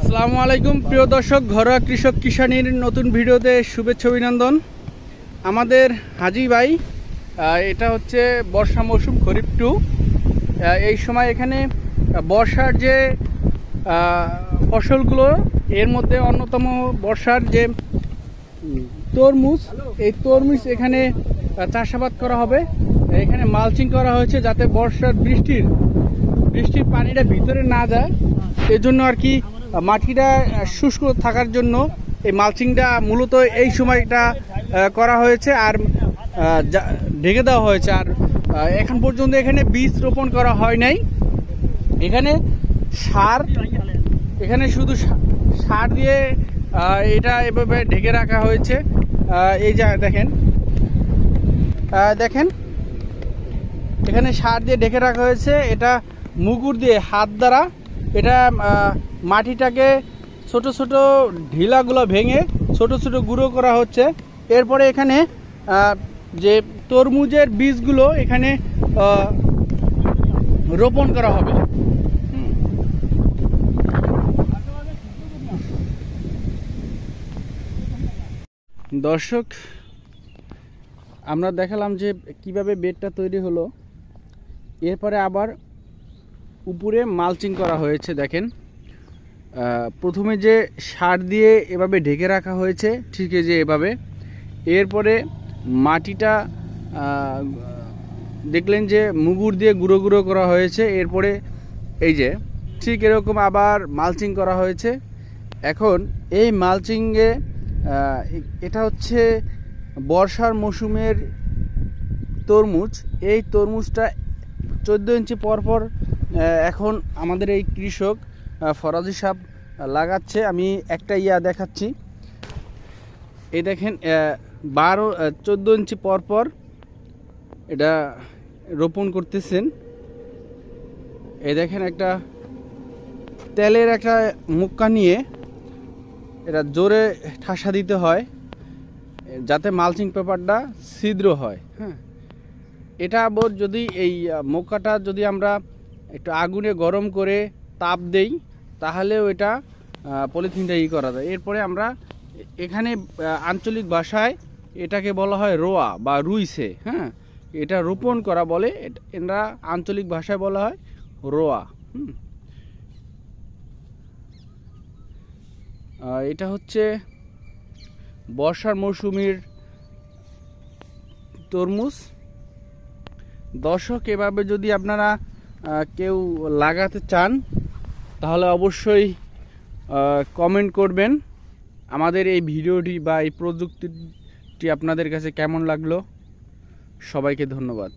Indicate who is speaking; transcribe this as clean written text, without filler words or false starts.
Speaker 1: আসসালামু আলাইকুম প্রিয় দর্শক, ঘরোয়া কৃষক কিষানির নতুন ভিডিওতে শুভেচ্ছা অভিনন্দন। আমাদের হাজি ভাই, এটা হচ্ছে বর্ষা মৌসুম খরিফ 2। এই সময় এখানে বর্ষার যে ফসলগুলো, এর মধ্যে অন্যতম বর্ষার যে তরমুজ, এই তরমুজ এখানে চাষাবাদ করা হবে। এখানে মালচিং করা হয়েছে যাতে বর্ষার বৃষ্টির পানিটা ভিতরে না যায়, এজন্য আর কি মাটিটা শুষ্ক থাকার জন্য এই মালচিংটা মূলত এই সময়টা করা হয়েছে আর ঢেকে দেওয়া হয়েছে। আর এখন পর্যন্ত এখানে বীজ রোপণ করা হয় নাই। এখানে শুধু সার দিয়ে এটা এভাবে ঢেকে রাখা হয়েছে। এই যে দেখেন এখানে সার দিয়ে ঢেকে রাখা হয়েছে। এটা মুগুর দিয়ে হাত দ্বারা এটা মাটিটাকে ছোট ছোট ঢিলাগুলো ভেঙে ছোট ছোট গুঁড়ো করা হচ্ছে। এরপরে এখানে যে তরমুজের বীজগুলো এখানে রোপণ করা হবে। দর্শক, আমরা দেখালাম যে কিভাবে বেডটা তৈরি হলো। এরপরে আবার উপরে মালচিং করা হয়েছে। দেখেন, প্রথমে যে সার দিয়ে এভাবে ঢেকে রাখা হয়েছে, ঠিক আছে এভাবে। এরপরে মাটিটা দেখলেন যে মুগুর দিয়ে গুঁড়ো গুঁড়ো করা হয়েছে। এরপরে এই যে ঠিক এরকম আবার মালচিং করা হয়েছে। এখন এই মালচিংয়ে এটা হচ্ছে বর্ষার মৌসুমের তরমুজ। এই তরমুজটা 14 ইঞ্চি পরপর এখন আমাদের এই কৃষক ফরাজি সাহেব লাগাচ্ছে। আমি একটা দেখাচ্ছি। এই দেখেন 14 ইঞ্চি পরপর এটা রোপণ করতেছেন। এই দেখেন একটা তেলের একটা মুক্কা নিয়ে এটা জোরে ঠাসা দিতে হয় যাতে মালচিং পেপারটা ছিদ্র হয়। হ্যাঁ, এটা আবার যদি এই মুক্কাটা যদি আমরা একটু আগুনে গরম করে তাপ দেই তাহলেও এটা পলিথিনটা করা যায়। এরপরে আমরা এখানে আঞ্চলিক ভাষায় এটাকে বলা হয় রোয়া বা রুইছে। হ্যাঁ, এটা রোপণ করা বলে, এটা আঞ্চলিক ভাষায় বলা হয় রোয়া। এটা হচ্ছে বর্ষার মৌসুমের তরমুজ। দর্শক, এভাবে যদি আপনারা কেউ লাগাতে চান তাহলে অবশ্যই কমেন্ট করবেন আমাদের এই ভিডিওটি বা এই প্রযুক্তিটি আপনাদের কাছে কেমন লাগলো। সবাইকে ধন্যবাদ।